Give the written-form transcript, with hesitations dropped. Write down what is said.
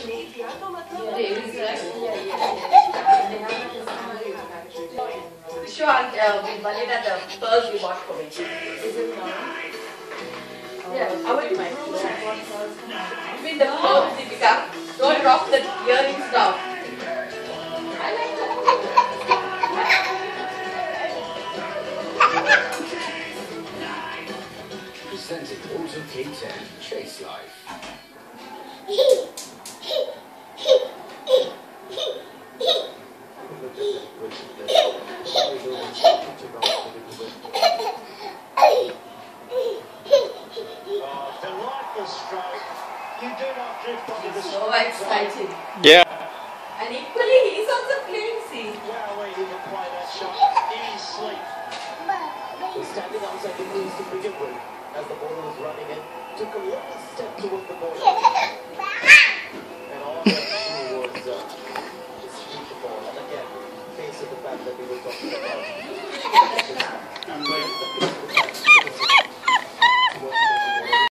Sure, we valued at the pearls you bought for me. Is it now? Yeah, I will do my pearls. Between the pearls, Deepika, don't drop the earring stuff. I like that. Presented Auto K10 Chase Life. So exciting. Yeah. And equally, he's also playing scene. Well, he can play that shot easily. Was standing outside the crease to begin with, as the ball was running in, took a little step towards the ball. And all that she was distribute the ball. And again, face of the fact that we were talking about.